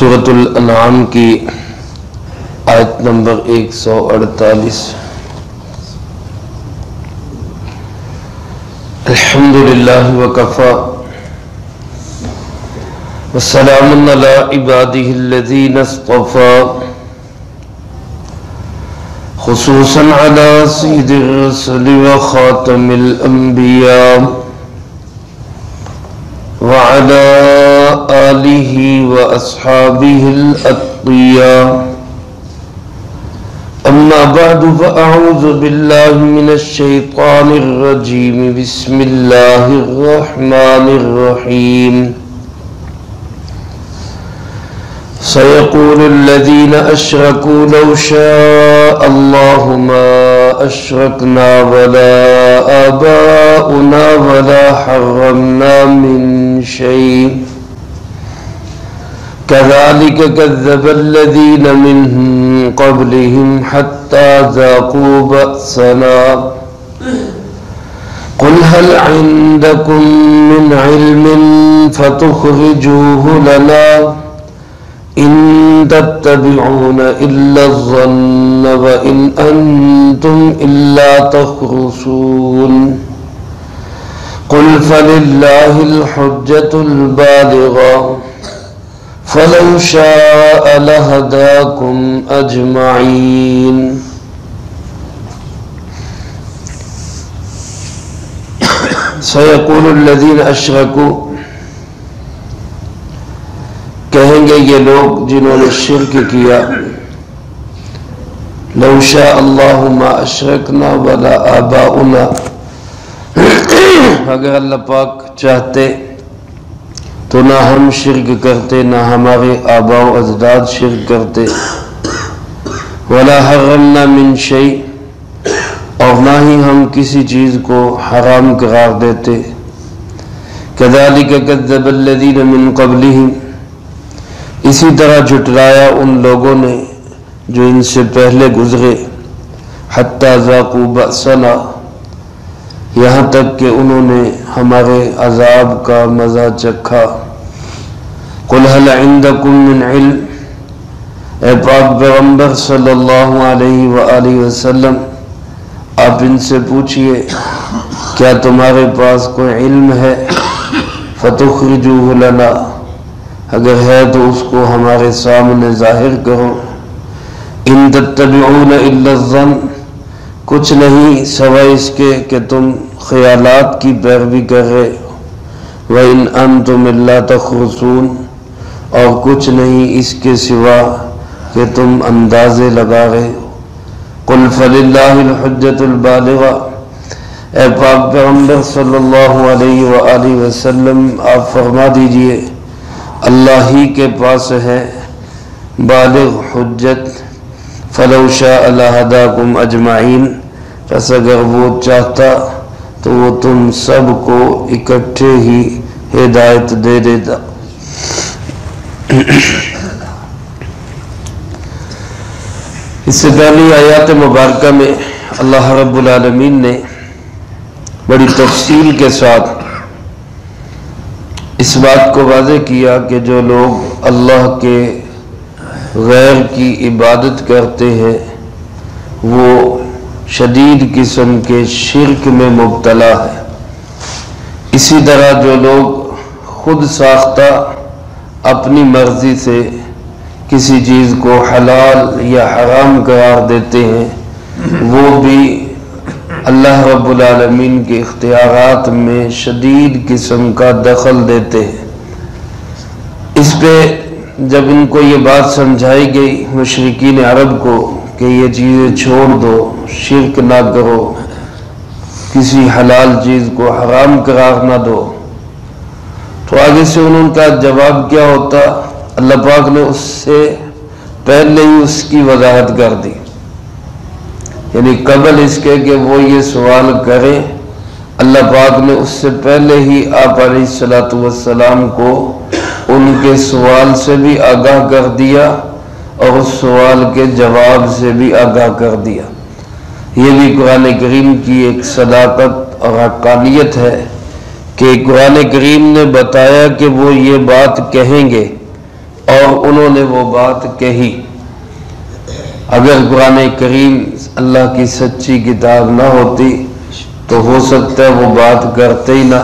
سورۃ الانعام کی آیت نمبر 148۔ الحمدللہ وکفی وسلام علی عبادہ الذین اصطفی، خصوصا علی سید الرسل وخاتم الانبیاء وعلى آلہ واصحابہ الاتقیاء، اما بعد فاعوذ باللہ من الشیطان الرجیم، بسم اللہ الرحمن الرحیم۔ سيقول الذين أشركوا لو شاء الله ما أشركنا ولا آباؤنا ولا حرمنا من شيء كذلك كذب الذين من قبلهم حتى ذاقوا بأسنا قل هل عندكم من علم فتخرجوه لنا إن تتبعون إلا الظن وإن أنتم إلا تخرصون قل فلله الحجة البالغة فلو شاء لهداكم أجمعين۔ سيقول الذين أشركوا، کہیں گے یہ لوگ جنہوں نے شرک کیا، لو شاء اللہ ما اشرکنا ولا آباؤنا، اگر اللہ پاک چاہتے تو نہ ہم شرک کرتے، نہ ہمارے آباء و اجداد شرک کرتے، ولا حرمنا من شیء، اور نہ ہی ہم کسی چیز کو حرام قرار دیتے، کذالک کذب الذین من قبلہم، اسی طرح جھٹلایا ان لوگوں نے جو ان سے پہلے گزرے، حتی ذاقوا بأسنا، یہاں تک کہ انہوں نے ہمارے عذاب کا مزہ چکھا۔ قل هل عندکم من علم، اے پاک پیغمبر صلی اللہ علیہ وآلہ وسلم آپ ان سے پوچھئے کیا تمہارے پاس کوئی علم ہے، فتخرجوہ لنا، اگر ہے تو اس کو ہمارے سامنے ظاہر کرو، ان تتبعون الا الظن، کچھ نہیں سوائے اس کے کہ تم خیالات کی پیروی کر رہے ہو، وَإِنْ أَنْتُمْ إِلَّا تَخْرُصُونَ، اور کچھ نہیں اس کے سوا کہ تم اندازے لگا رہے ہو۔ قُلْ فَلِلَّهِ الْحُجَّةُ الْبَالِغَةُ، اے پاک پیغمبر صلی اللہ علیہ وآلہ وسلم آپ فرما دیجئے اللہ ہی کے پاس ہے بالغ حجت، فلو شاء لہداکم اجمعین، پس اگر وہ چاہتا تو وہ تم سب کو اکٹھے ہی ہدایت دے دیتا۔ اس سے پہلی آیات مبارکہ میں اللہ رب العالمین نے بڑی تفصیل کے ساتھ اس بات کو واضح کیا کہ جو لوگ اللہ کے غیر کی عبادت کرتے ہیں وہ شدید قسم کے شرک میں مبتلا ہے۔ اسی طرح جو لوگ خود ساختہ اپنی مرضی سے کسی چیز کو حلال یا حرام قرار دیتے ہیں وہ بھی اللہ رب العالمین کے اختیارات میں شدید قسم کا دخل دیتے ہیں۔ اس پہ جب ان کو یہ بات سمجھائی گئی مشرکین عرب کو کہ یہ چیزیں چھوڑ دو، شرک نہ کرو، کسی حلال چیز کو حرام قرار نہ دو، تو آگے سے انہوں کا جواب کیا ہوتا؟ اللہ پاک نے اس سے پہلے ہی اس کی وضاحت کر دی، یعنی قبل اس کے کہ وہ یہ سوال کریں اللہ پاک نے اس سے پہلے ہی آپ علیہ السلام کو ان کے سوال سے بھی آگاہ کر دیا اور اس سوال کے جواب سے بھی آگاہ کر دیا۔ یہ بھی قرآن کریم کی ایک صداقت اور حقانیت ہے کہ قرآن کریم نے بتایا کہ وہ یہ بات کہیں گے اور انہوں نے وہ بات کہی۔ اگر قرآن کریم اللہ کی سچی کتاب نہ ہوتی تو ہو سکتا ہے وہ بات کرتے ہی نہ،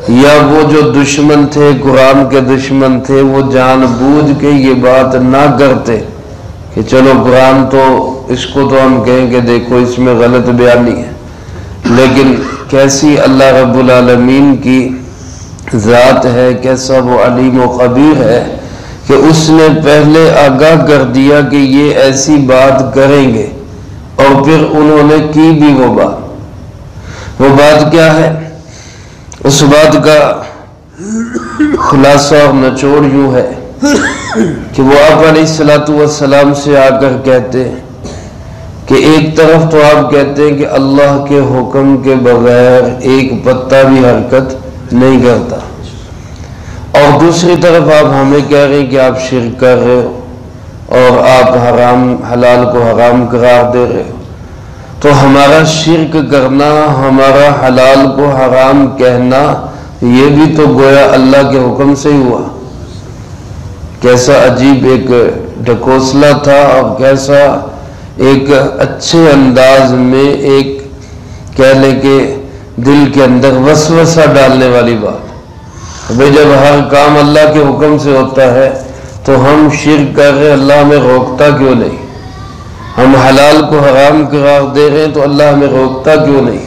یا وہ جو دشمن تھے، قرآن کے دشمن تھے، وہ جان بوجھ کے یہ بات نہ کرتے کہ چلو قرآن تو اس کو تو ہم کہیں کہ دیکھو اس میں غلط بیانی ہے۔ لیکن کیسی اللہ رب العالمین کی ذات ہے، کیسا وہ علیم و خبیر ہے کہ اس نے پہلے آگاہ کر دیا کہ یہ ایسی بات کریں گے، اور پھر انہوں نے کی بھی وہ بات کیا ہے؟ اس بات کا خلاصہ اور نچوڑ یوں ہے کہ وہ آپ علیہ السلام سے آ کر کہتے ہیں کہ ایک طرف تو آپ کہتے ہیں کہ اللہ کے حکم کے بغیر ایک پتا بھی حرکت نہیں کرتا، اور دوسری طرف آپ ہمیں کہہ رہے ہیں کہ آپ شرک کر رہے ہو اور آپ حلال کو حرام قرار دے رہے ہو۔ تو ہمارا شرک کرنا، ہمارا حلال کو حرام کہنا، یہ بھی تو گویا اللہ کے حکم سے ہی ہوا۔ کیسا عجیب ایک ڈھکوسلا تھا، اور کیسا ایک اچھے انداز میں ایک کہہ لیں کہ دل کے اندر وسوسہ ڈالنے والی بات۔ بھئی جب ہر کام اللہ کے حکم سے ہوتا ہے تو ہم شرک کر رہے، اللہ ہمیں روکتا کیوں نہیں؟ ہم حلال کو حرام قرار دے رہے ہیں تو اللہ ہمیں روکتا کیوں نہیں؟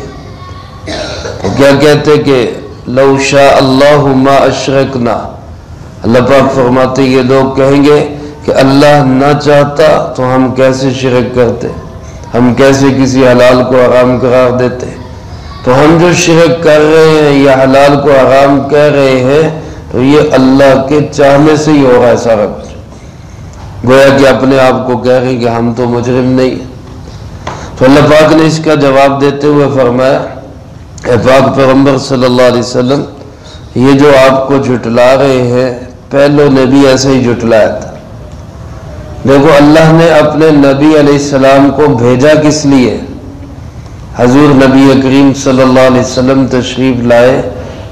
تو کیا کہتے کہ لو شاء اللہ ما اشرکنا، اللہ پاک فرماتے یہ لوگ کہیں گے کہ اللہ نہ چاہتا تو ہم کیسے شرک کرتے، ہم کیسے کسی حلال کو حرام قرار دیتے؟ تو ہم جو شرک کر رہے ہیں یا حلال کو حرام کہہ رہے ہیں تو یہ اللہ کے چاہنے سے ہی ہو رہا ہے سارا کچھ۔ گویا کہ اپنے آپ کو کہہ رہے ہیں کہ ہم تو مجرم نہیں ہیں۔ تو اللہ پاک نے اس کا جواب دیتے ہوئے فرمایا، اے پاک پیغمبر صلی اللہ علیہ وسلم، یہ جو آپ کو جھٹلا رہے ہیں پہلوں نے بھی ایسے ہی جھٹلایا تھا۔ دیکھو اللہ نے اپنے نبی علیہ السلام کو بھیجا کس لیے؟ حضور نبی کریم صلی اللہ علیہ وسلم تشریف لائے،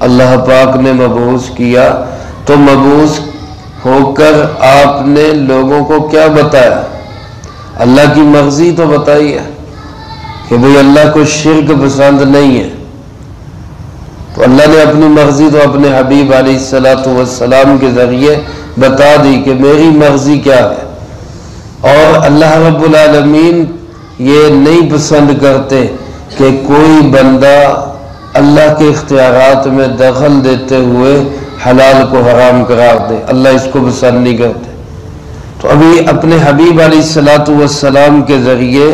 اللہ پاک نے مبعوث کیا، تو مبعوث ہو کر آپ نے لوگوں کو کیا بتایا؟ اللہ کی مرضی تو بتائی ہے کہ بھئی اللہ کو شرک پسند نہیں ہے۔ تو اللہ نے اپنی مرضی تو اپنے حبیب علیہ السلام کے ذریعے بتا دی کہ میری مرضی کیا ہے، اور اللہ رب العالمین یہ نہیں پسند کرتے کہ کوئی بندہ اللہ کے اختیارات میں دخل دیتے ہوئے حلال کو حرام قرار دے، اللہ اس کو پسند نہیں کرتے۔ تو ابھی اپنے حبیب علیہ السلام کے ذریعے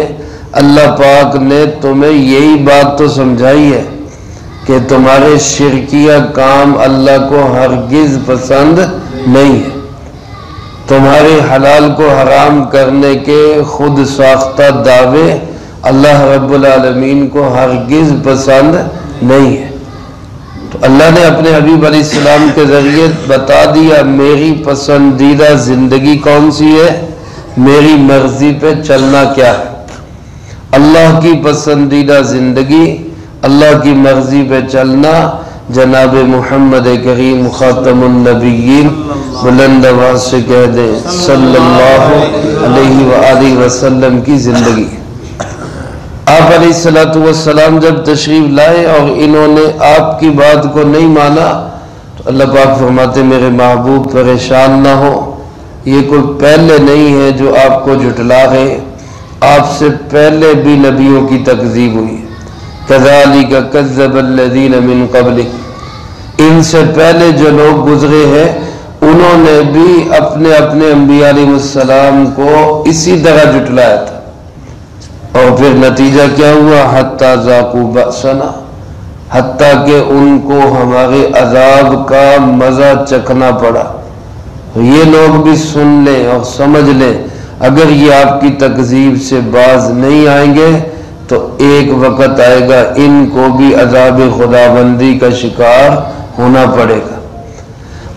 اللہ پاک نے تمہیں یہی بات تو سمجھائی ہے کہ تمہارے شرکیہ کام اللہ کو ہرگز پسند نہیں ہے، تمہارے حلال کو حرام کرنے کے خود ساختہ دعوے اللہ رب العالمین کو ہرگز پسند نہیں ہے۔ تو اللہ نے اپنے حبیب علیہ السلام کے ذریعے بتا دیا میری پسندیدہ زندگی کون سی ہے، میری مرضی پہ چلنا کیا ہے۔ اللہ کی پسندیدہ زندگی، اللہ کی مرضی پہ چلنا، جناب محمد کریم خاتم النبیین بلند آواز سے کہہ دیں صلی اللہ علیہ وآلہ وسلم کی زندگی۔ آپ علیہ السلام جب تشریف لائے اور انہوں نے آپ کی بات کو نہیں مانا تو اللہ پاک فرماتے میرے محبوب پریشان نہ ہو، یہ کوئی پہلے نہیں ہے جو آپ کو جھٹلا رہے، آپ سے پہلے بھی نبیوں کی تکذیب ہوئی۔ کذالک کذب الذین من قبلک، ان سے پہلے جو لوگ گزرے ہیں انہوں نے بھی اپنے اپنے انبیاء علیہ السلام کو اسی طرح جھٹلایا تھا، اور پھر نتیجہ کیا ہوا؟ حتی ذاقوا بأسنا، حتیٰ کہ ان کو ہمارے عذاب کا مزہ چکھنا پڑا۔ یہ لوگ بھی سن لیں اور سمجھ لیں، اگر یہ آپ کی تکذیب سے باز نہیں آئیں گے تو ایک وقت آئے گا ان کو بھی عذاب خداوندی کا شکار ہونا پڑے گا۔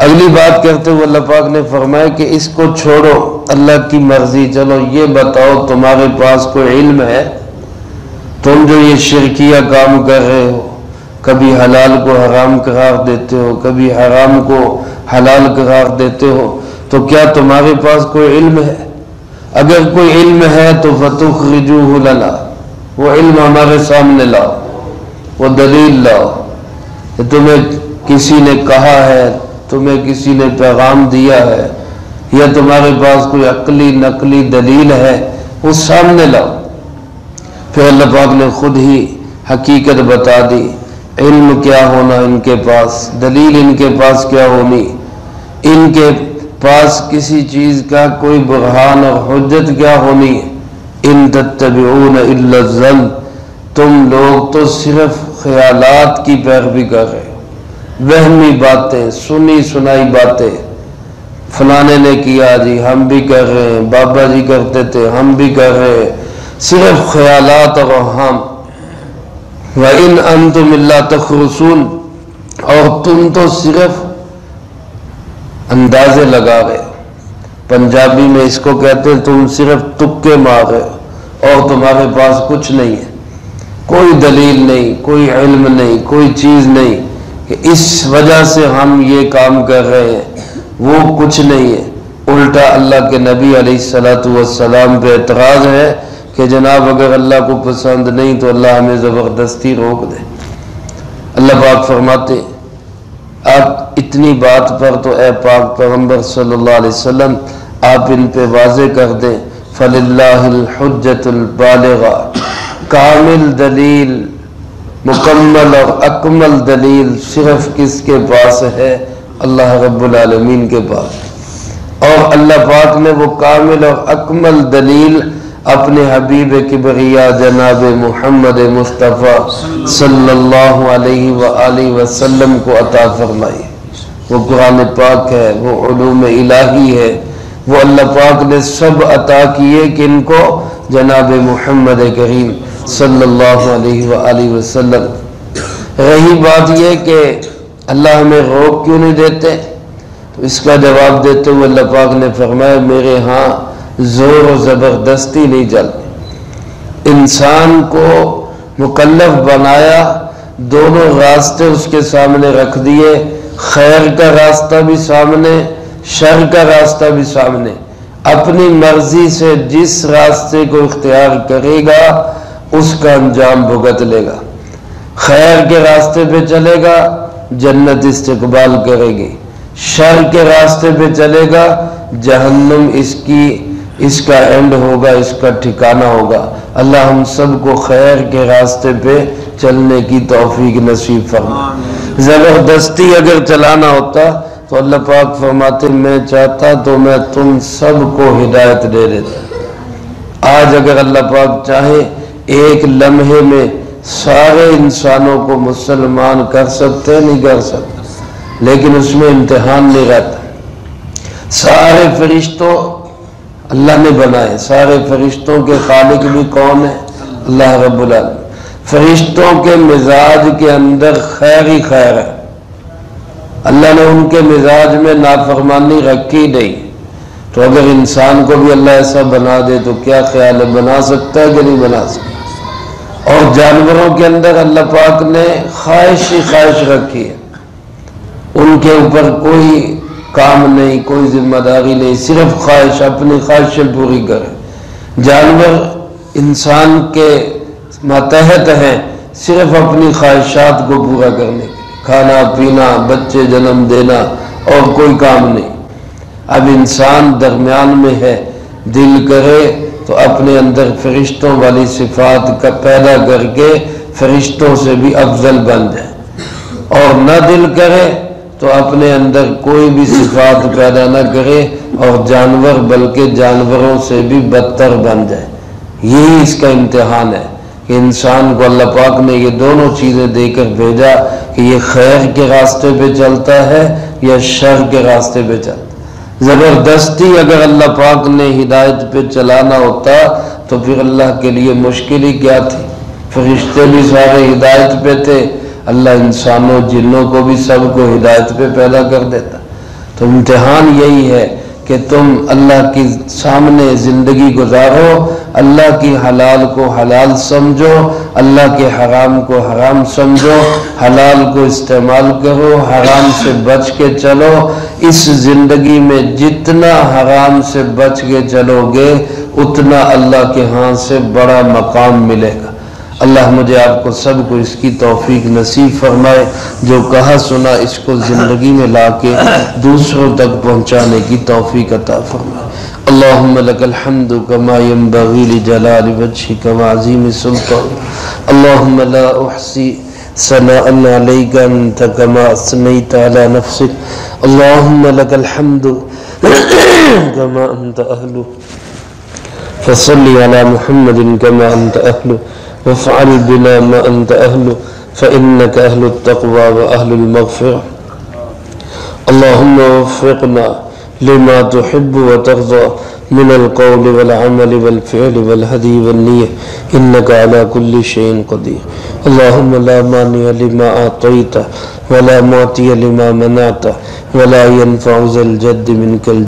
اگلی بات کرتے ہوئے اللہ پاک نے فرمایا کہ اس کو چھوڑو، اللہ کی مرضی، چلو یہ بتاؤ تمہارے پاس کوئی علم ہے؟ تم جو یہ شرکیہ کام کر رہے ہو، کبھی حلال کو حرام قرار دیتے ہو، کبھی حرام کو حلال قرار دیتے ہو، تو کیا تمہارے پاس کوئی علم ہے؟ اگر کوئی علم ہے تو فَتُخْرِجُوهُ لَنَا، وہ علم ہمارے سامنے لاؤ، وہ دلیل لاؤ کہ تمہیں کسی نے کہا ہے، تمہیں کسی نے پیغام دیا ہے، یا تمہارے پاس کوئی عقلی نقلی دلیل ہے، وہ سامنے لاؤ۔ پھر اللہ پاک نے خود ہی حقیقت بتا دی، علم کیا ہونا ان کے پاس، دلیل ان کے پاس کیا ہونی، ان کے پاس کسی چیز کا کوئی برہان اور حجت کیا ہونی۔ ان تتبعون الا الظن، تم لوگ تو صرف خیالات کی پیروی کر رہے ہو، وہمی باتیں، سنی سنائی باتیں، فلانے نے کیا جی ہم بھی کر رہے ہیں، بابا جی کرتے تھے ہم بھی کر رہے ہیں، صرف خیالات اور اوہام۔ وَإِنْ أَنْتُمْ إِلَّا تَخْرُصُونَ، اور تم تو صرف اندازے لگا رہے ہو۔ پنجابی میں اس کو کہتے ہیں تم صرف تکے مار رہے ہو، اور تمہارے پاس کچھ نہیں ہے، کوئی دلیل نہیں، کوئی علم نہیں، کوئی چیز نہیں کہ اس وجہ سے ہم یہ کام کر رہے ہیں، وہ کچھ نہیں ہے۔ الٹا اللہ کے نبی علیہ السلام پہ اعتراض ہے کہ جناب اگر اللہ کو پسند نہیں تو اللہ ہمیں زبردستی روک دے۔ اللہ پاک فرماتے آپ اتنی بات پر تو اے پاک پیغمبر صلی اللہ علیہ وسلم آپ ان پہ واضح کر دیں، فَلِلَّهِ الْحُجَّةُ الْبَالِغَةُ، کامل دلیل، مکمل اور اکمل دلیل صرف کس کے پاس ہے؟ اللہ رب العالمین کے پاس۔ اور اللہ پاک نے وہ کامل اور اکمل دلیل اپنے حبیب کبریا جناب محمد مصطفیٰ صلی اللہ علیہ وآلہ وسلم کو عطا فرمائی۔ وہ قرآن پاک ہے، وہ علوم الہی ہے، وہ اللہ پاک نے سب عطا کیے کہ ان کو جناب محمد کریم صلی اللہ علیہ وآلہ وسلم۔ رہی بات یہ کہ اللہ ہمیں روک کیوں نہیں دیتے، تو اس کا جواب دیتے ہوئے اللہ پاک نے فرمایا میرے ہاں زور و زبردستی نہیں چلتی۔ انسان کو مکلف بنایا، دونوں راستے اس کے سامنے رکھ دیے، خیر کا راستہ بھی سامنے، شر کا راستہ بھی سامنے۔ اپنی مرضی سے جس راستے کو اختیار کرے گا اس کا انجام بھگت لے گا۔ خیر کے راستے پہ چلے گا جنت استقبال کرے گی، شر کے راستے پہ چلے گا جہنم اس کا اینڈ ہوگا، اس کا ٹھکانہ ہوگا۔ اللہ ہم سب کو خیر کے راستے پہ چلنے کی توفیق نصیب فرمائے۔ زبردستی اگر چلانا ہوتا تو اللہ پاک فرماتے میں چاہتا تو میں تم سب کو ہدایت دے دیتا۔ آج اگر اللہ پاک چاہے ایک لمحے میں سارے انسانوں کو مسلمان کر سکتے نہیں کر سکتے، لیکن اس میں امتحان نہیں رہتا۔ سارے فرشتوں اللہ نے بنائے، سارے فرشتوں کے خالق بھی کون ہے؟ اللہ رب العالمین۔ فرشتوں کے مزاج کے اندر خیر ہی خیر ہے، اللہ نے ان کے مزاج میں نافرمانی رکھی نہیں۔ تو اگر انسان کو بھی اللہ ایسا بنا دے تو کیا خیال ہے، بنا سکتا ہے کہ نہیں بنا سکتا؟ اور جانوروں کے اندر اللہ پاک نے خواہش ہی خواہش رکھی ہے، ان کے اوپر کوئی کام نہیں، کوئی ذمہ داری نہیں، صرف خواہش، اپنی خواہشیں پوری کرے۔ جانور انسان کے ماتحت ہیں صرف اپنی خواہشات کو پورا کرنے کے، کھانا پینا، بچے جنم دینا، اور کوئی کام نہیں۔ اب انسان درمیان میں ہے، دل کرے تو اپنے اندر فرشتوں والی صفات کا پیدا کر کے فرشتوں سے بھی افضل بن جائے، اور نہ دل کرے تو اپنے اندر کوئی بھی صفات پیدا نہ کرے اور جانور بلکہ جانوروں سے بھی بدتر بن جائے۔ یہی اس کا امتحان ہے کہ انسان کو اللہ پاک نے یہ دونوں چیزیں دے کر بھیجا کہ یہ خیر کے راستے پہ چلتا ہے یا شر کے راستے پہ چلتا ہے۔ زبردستی اگر اللہ پاک نے ہدایت پہ چلانا ہوتا تو پھر اللہ کے لیے مشکل ہی کیا تھی؟ فرشتے بھی سارے ہدایت پہ تھے، اللہ انسانوں جنوں کو بھی سب کو ہدایت پہ پیدا کر دیتا۔ تو امتحان یہی ہے کہ تم اللہ کی سامنے زندگی گزارو، اللہ کی حلال کو حلال سمجھو، اللہ کے حرام کو حرام سمجھو، حلال کو استعمال کرو، حرام سے بچ کے چلو۔ اس زندگی میں جتنا حرام سے بچ کے چلو گے اتنا اللہ کے ہاں سے بڑا مقام ملے گا۔ اللہ مجھے آپ کو سب کو اس کی توفیق نصیب فرمائے، جو کہا سنا اس کو زندگی میں لا کے دوسروں تک پہنچانے کی توفیق عطا فرمائے۔ اللہم لک الحمد کما ینبغی لجلال وجہک وعظیم سلطانک، اللہم لا احصی ثناء علیک انت کما اثنیت علی نفسک، اللہم لک الحمد کما انت اہلہ، فصلی علی محمد کما انت اہلہ، وافعل بنا ما انت اہلہ، فإنک اہل التقوی واہل المغفرہ۔ اللہم وفقنا لما تحب وترضى من القول والعمل والفعل والهدي والنية إنك على كل شيء قدير۔ اللهم لا مانع لما أعطيت ولا معطي لما منعت ولا ينفع ذا الجد منك الجد۔